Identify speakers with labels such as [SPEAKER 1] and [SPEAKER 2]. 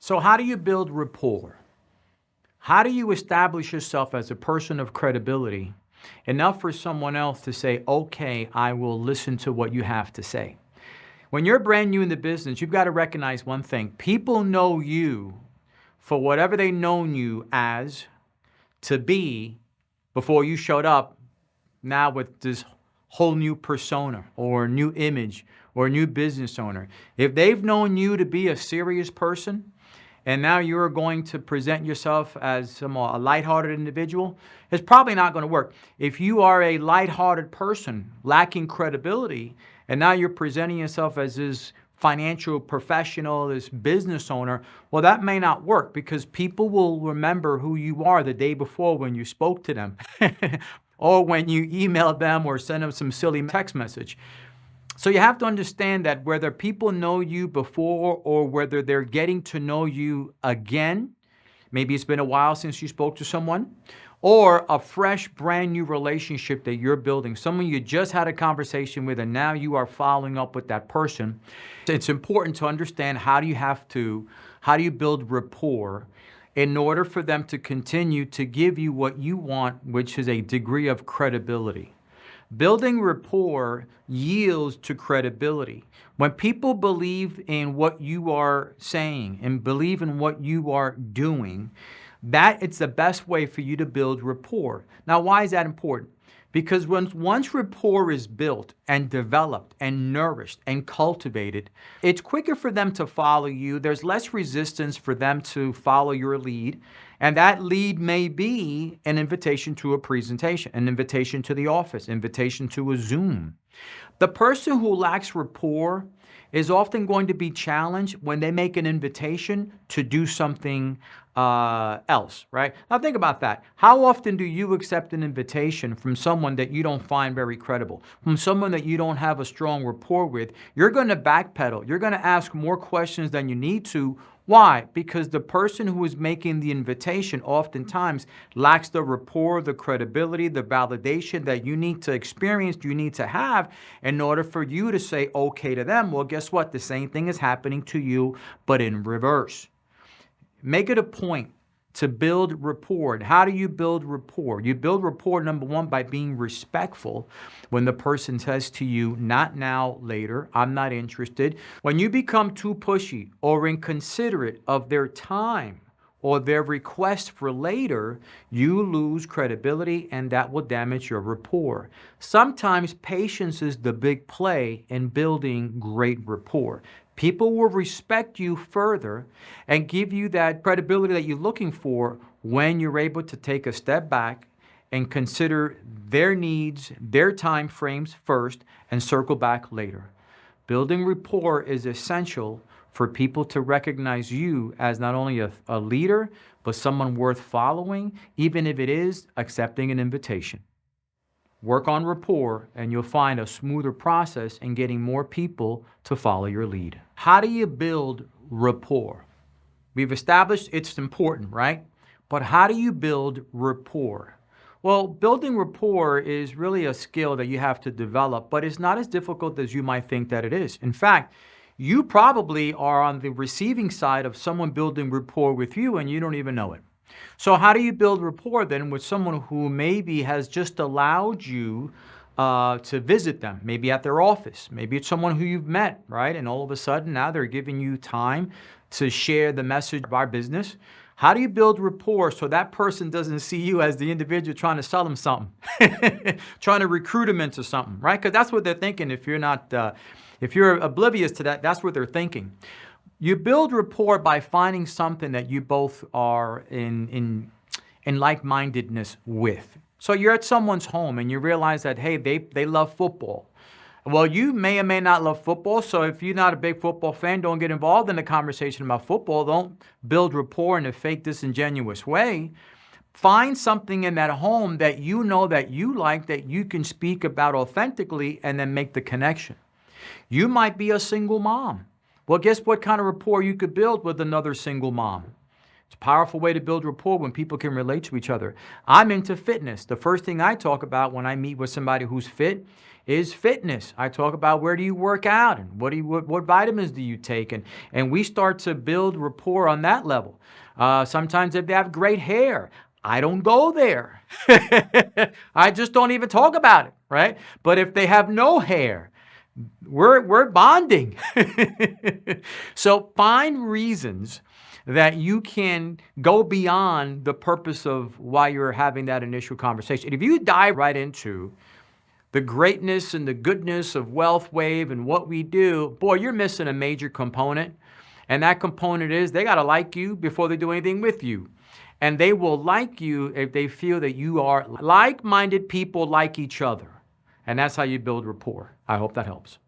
[SPEAKER 1] So how do you build rapport? How do you establish yourself as a person of credibility enough for someone else to say, okay, I will listen to what you have to say? When you're brand new in the business, you've got to recognize one thing. People know you for whatever they known you as to be before you showed up now with this whole new persona or new image or new business owner. If they've known you to be a serious person, and now you're going to present yourself as a lighthearted individual, it's probably not going to work. If you are a lighthearted person lacking credibility, and now you're presenting yourself as this financial professional, this business owner, well, that may not work because people will remember who you are the day before when you spoke to them or when you emailed them or sent them some silly text message. So you have to understand that whether people know you before or whether they're getting to know you again, maybe it's been a while since you spoke to someone, or a fresh, brand new relationship that you're building, someone you just had a conversation with and now you are following up with that person, it's important to understand how do you build rapport in order for them to continue to give you what you want, which is a degree of credibility. Building rapport yields to credibility. When people believe in what you are saying and believe in what you are doing, it's the best way for you to build rapport. Now, why is that important? Because once rapport is built and developed and nourished and cultivated, it's quicker for them to follow you. There's less resistance for them to follow your lead. And that lead may be an invitation to a presentation, an invitation to the office, invitation to a Zoom. The person who lacks rapport is often going to be challenged when they make an invitation to do something else, right? Now think about that. How often do you accept an invitation from someone that you don't find very credible, from someone that you don't have a strong rapport with? You're going to backpedal. You're going to ask more questions than you need to. Why? Because the person who is making the invitation oftentimes lacks the rapport, the credibility, the validation that you need to experience, you need to have in order for you to say okay to them. Well, guess what? The same thing is happening to you, but in reverse. Make it a point to build rapport. How do you build rapport? You build rapport, number one, by being respectful when the person says to you, not now, later, I'm not interested. When you become too pushy or inconsiderate of their time or their request for later, you lose credibility and that will damage your rapport. Sometimes patience is the big play in building great rapport. People will respect you further and give you that credibility that you're looking for when you're able to take a step back and consider their needs, their time frames first, and circle back later. Building rapport is essential for people to recognize you as not only a leader, but someone worth following, even if it is accepting an invitation. Work on rapport and you'll find a smoother process in getting more people to follow your lead. How do you build rapport? We've established it's important, right? But how do you build rapport? Well, building rapport is really a skill that you have to develop, but it's not as difficult as you might think that it is. In fact, you probably are on the receiving side of someone building rapport with you and you don't even know it. So how do you build rapport then with someone who maybe has just allowed you to visit them, maybe at their office? Maybe it's someone who you've met, right? And all of a sudden now they're giving you time to share the message of our business. How do you build rapport so that person doesn't see you as the individual trying to sell them something, trying to recruit them into something, right? Because that's what they're thinking. If you're oblivious to that, that's what they're thinking. You build rapport by finding something that you both are in like-mindedness with. So you're at someone's home and you realize that, hey, they love football. Well, you may or may not love football, so if you're not a big football fan, don't get involved in the conversation about football. Don't build rapport in a fake, disingenuous way. Find something in that home that you know that you like, that you can speak about authentically, and then make the connection. You might be a single mom. Well, guess what kind of rapport you could build with another single mom? It's a powerful way to build rapport when people can relate to each other. I'm into fitness. The first thing I talk about when I meet with somebody who's fit is fitness. I talk about where do you work out and what vitamins do you take, and we start to build rapport on that level. Sometimes if they have great hair, I don't go there. I just don't even talk about it, right? But if they have no hair, we're bonding. So find reasons that you can go beyond the purpose of why you're having that initial conversation. If you dive right into the greatness and the goodness of Wealth Wave and what we do, boy, you're missing a major component. And that component is they got to like you before they do anything with you. And they will like you if they feel that you are like-minded people like each other. And that's how you build rapport. I hope that helps.